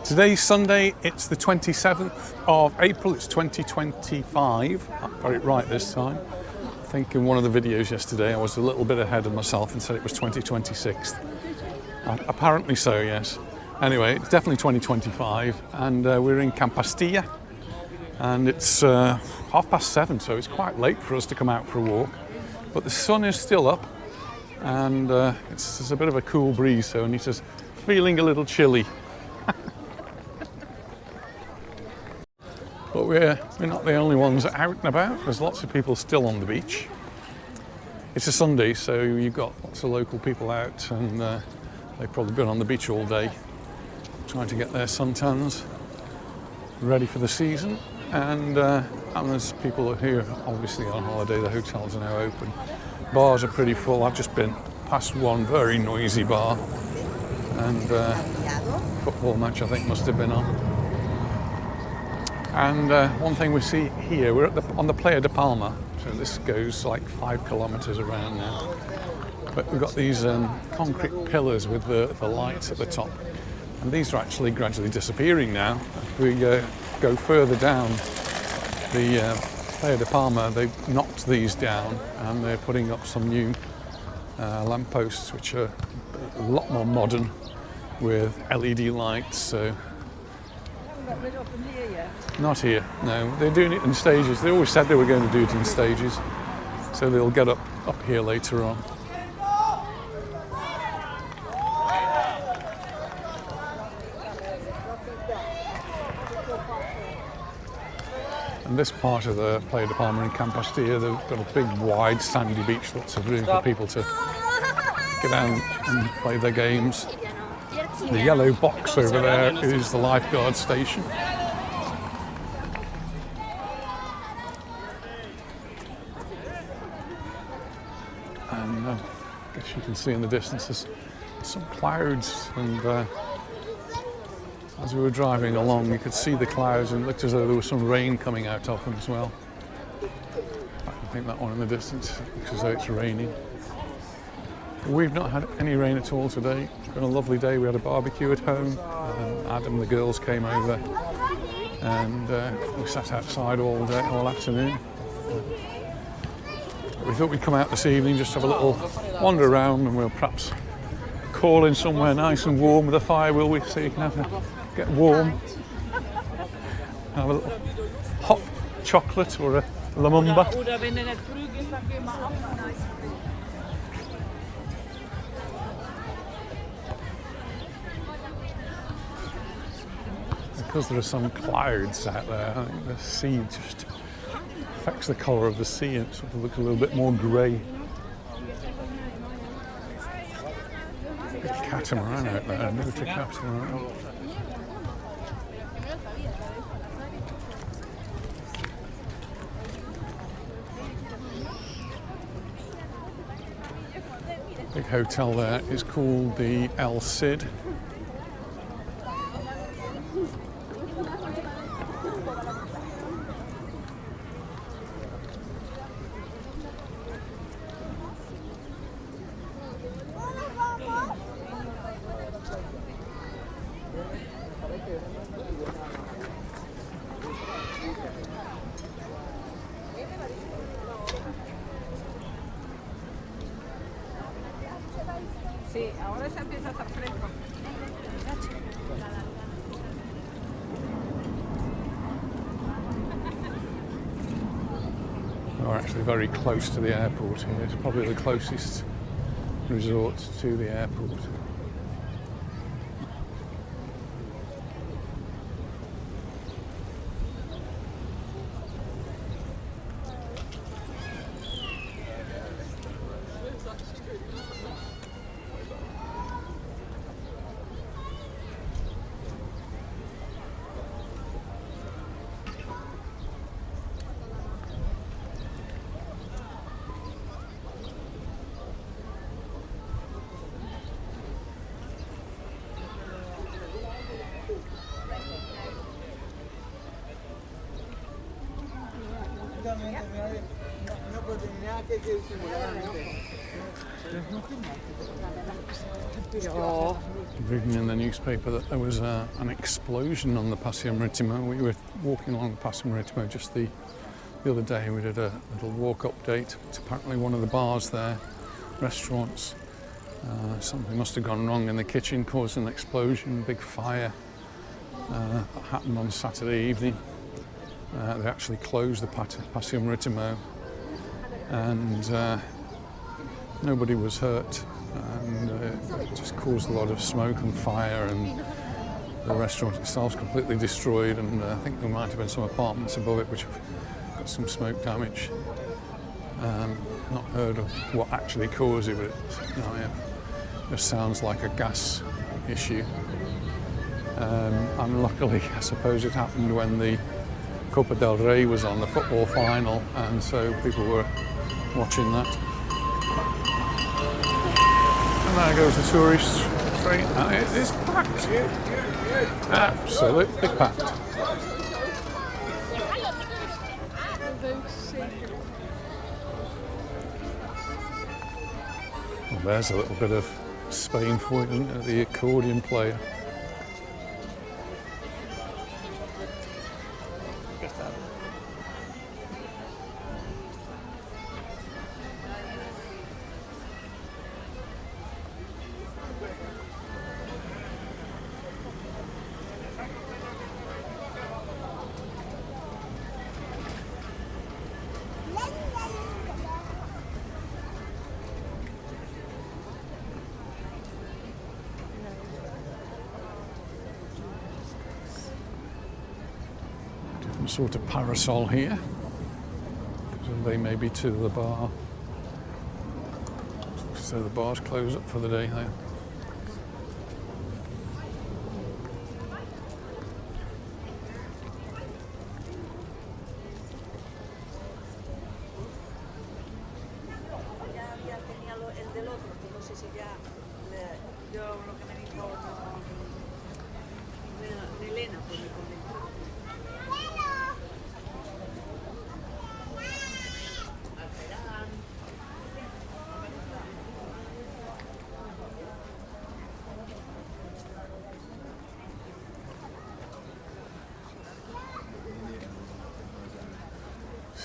Today's Sunday, it's the 27th of April, it's 2025. I got it right this time. I think in one of the videos yesterday I was a little bit ahead of myself and said it was 2026. Apparently so, yes. Anyway, it's definitely 2025 and we're in Pastilla and it's 7:30, so it's quite late for us to come out for a walk. But the sun is still up and there's a bit of a cool breeze, so Anita's feeling a little chilly. But we're not the only ones out and about. There's lots of people still on the beach. It's a Sunday, so you've got lots of local people out and they've probably been on the beach all day trying to get their suntans ready for the season. And there's people here obviously on holiday. The hotels are now open. Bars are pretty full. I've just been past one very noisy bar and football match I think must have been on. And one thing we see here, we're on the Playa de Palma, so this goes like 5 kilometers around now. But we've got these concrete pillars with the lights at the top. And these are actually gradually disappearing now. If we go further down the Playa de Palma, they've knocked these down and they're putting up some new lampposts which are a lot more modern with LED lights. So not here, no. They're doing it in stages. They always said they were going to do it in stages, so they'll get up here later on. And this part of the Playa de Palma in Pastilla, they've got a big, wide, sandy beach, lots of room for people to get down and play their games. The yellow box over there is the lifeguard station. And I guess you can see in the distance there's some clouds, and as we were driving along you could see the clouds and it looked as though there was some rain coming out of them as well. I think that one in the distance looks as though it's raining. We've not had any rain at all today. It's been a lovely day. We had a barbecue at home. Adam and the girls came over and we sat outside all afternoon. We thought we'd come out this evening, just have a little wander around, and we'll perhaps call in somewhere nice and warm with a fire, will we? So you can get warm. Have a little hot chocolate or a lumumba. Because there are some clouds out there, I think the sea just affects the colour of the sea and it sort of looks a little bit more grey. Big catamaran out there, a miniature catamaran. Big hotel there is called the El Cid. Sí, ahora ya empieza a estar fresco. We're actually very close to the airport here. It's probably the closest resort to the airport. Reading in the newspaper that there was an explosion on the Paseo Maritimo. We were walking along the Paseo Maritimo just the other day. We did a little walk update. It's apparently one of the bars there, restaurants. Something must have gone wrong in the kitchen, caused an explosion, big fire. That happened on Saturday evening. They actually closed the Paseo Maritimo, and nobody was hurt. And it just caused a lot of smoke and fire, and the restaurant itself completely destroyed. And I think there might have been some apartments above it which have got some smoke damage. Not heard of what actually caused it, but it just sounds like a gas issue. And luckily, I suppose it happened when the Copa del Rey was on, the football final, and so people were watching that. And there goes the tourist train, and it is packed. Absolutely packed. Well, there's a little bit of Spain for you, isn't it? The accordion player. Sort of parasol here, so they may be to the bar, so the bar's closed up for the day there.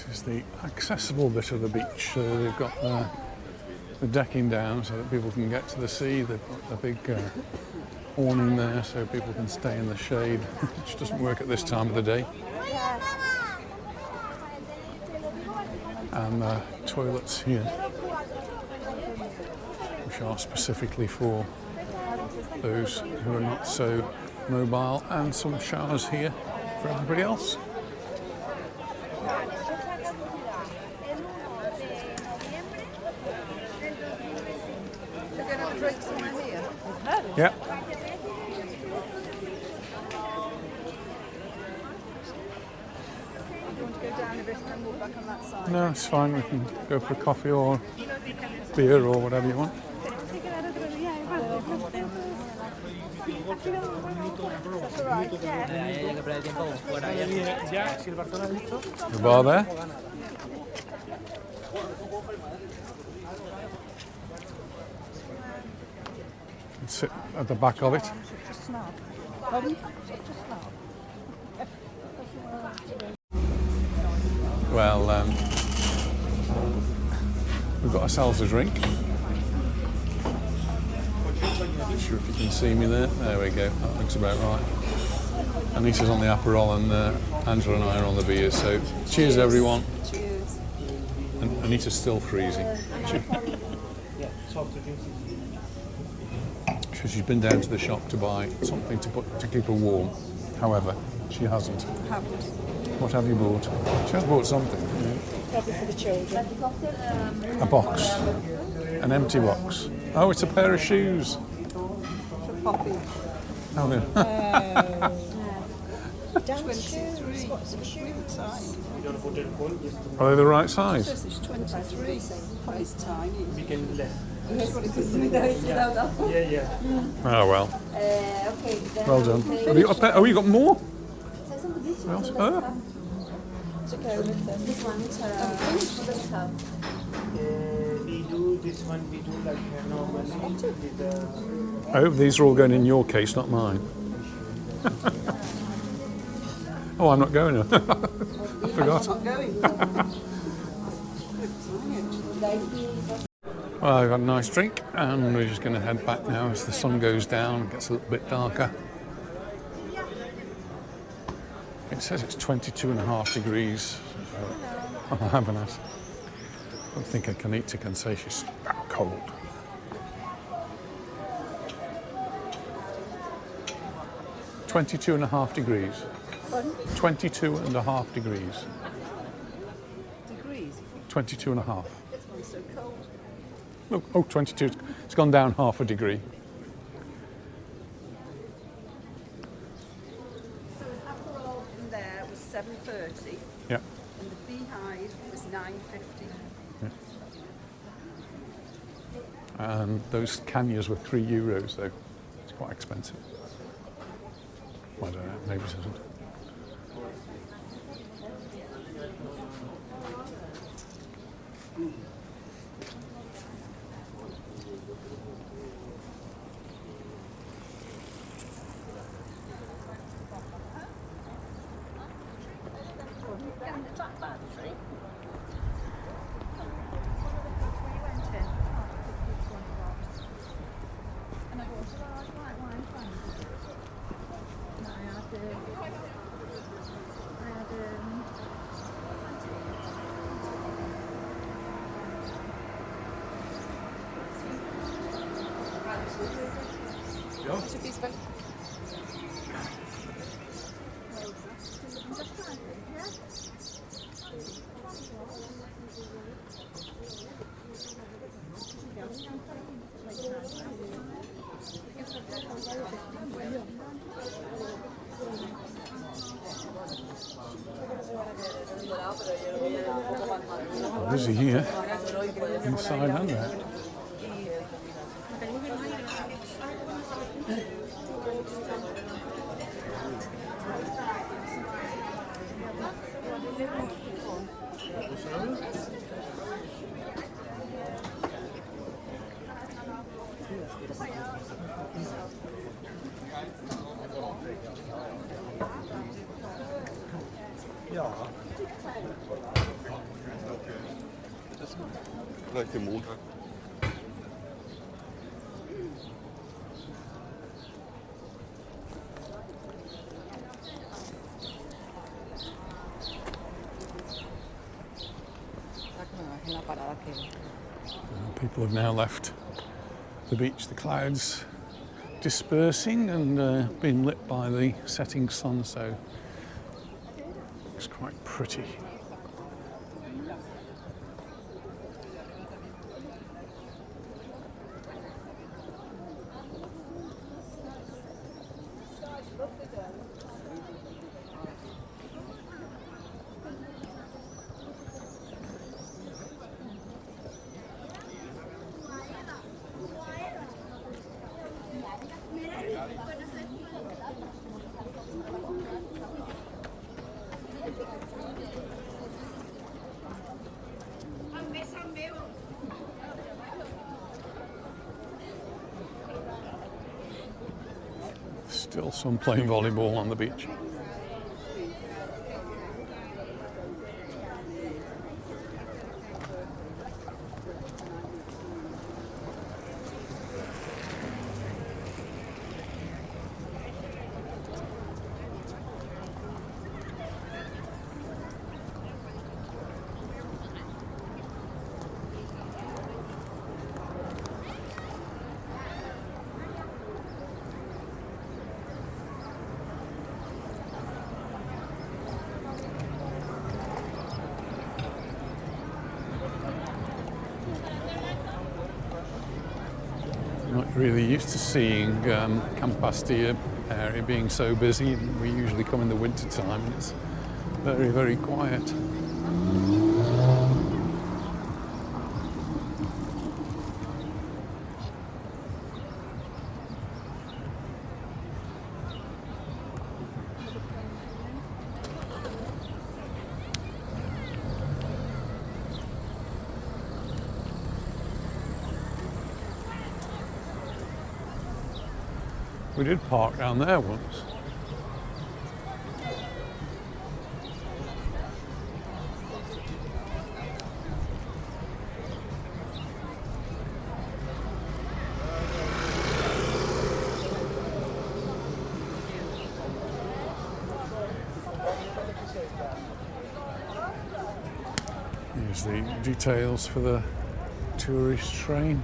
This is the accessible bit of the beach. They've got the decking down so that people can get to the sea. They've got a big awning there so people can stay in the shade, which doesn't work at this time of the day. And toilets here, which are specifically for those who are not so mobile, and some showers here for everybody else. Yeah. No, it's fine. We can go for a coffee or beer or whatever you want. The bar there. Sit at the back of it. Well, we've got ourselves a drink. Not sure if you can see me there. There we go. That looks about right. Anita's on the Aperol and Angela and I are on the beer. So cheers, everyone. Cheers. And Anita's still freezing. She's been down to the shop to buy something to keep her warm. However, she hasn't. What have you bought? She has bought something. Probably for the children. A box. An empty box. Oh, it's a pair of shoes. For Poppy. Oh, no. Down shoes. What's the shoe size? Are they the right size? This is 23. Poppy's tiny. Oh, well. Well done. Have you got a pair? Oh, you got more? Oh. to go with them. This one, We do this one. We do like normally with the. I hope these are all going in your case, not mine. Oh, I'm not going. I forgot. Not going. Well, I've had a nice drink and we're just going to head back now as the sun goes down and gets a little bit darker. It says it's 22.5 degrees. So I'll have an ass. I don't think Anita can say she's that cold. $22.5 degrees. 22.5 degrees. Degrees. 22.5. This one's so cold. Look, oh, 22. It's gone down half a degree. So the Aperol in there was $7.30 Yeah. and the Beehive was $9.50. And those canyas were €3 though. It's quite expensive. I don't know, maybe it isn't. Busy here, inside and out. Gleich den Montag. People have now left the beach, the clouds dispersing and being lit by the setting sun, so it's quite pretty. Still some playing volleyball on the beach. Not really used to seeing Pastilla area being so busy. We usually come in the winter time and it's very, very quiet. We did park down there once. Here's the details for the tourist train.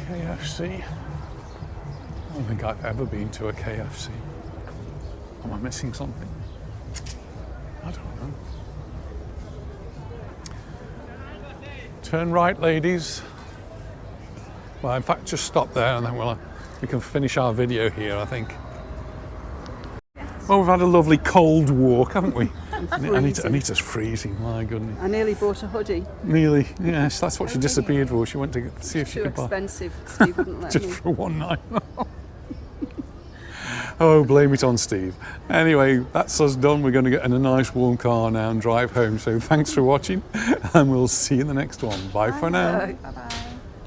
KFC. I don't think I've ever been to a KFC. Am I missing something? I don't know. Turn right, ladies. Well, in fact, just stop there and then we can finish our video here, I think. Well, we've had a lovely cold walk, haven't we? Anita's freezing, my goodness. I nearly bought a hoodie. Nearly, yes, that's what she disappeared for. She went to see if she Too could buy. expensive. Steve wouldn't let Just me. for one night. Oh, blame it on Steve. Anyway, that's us done. We're going to get in a nice warm car now and drive home. So thanks for watching, and we'll see you in the next one. Bye for now. Bye-bye.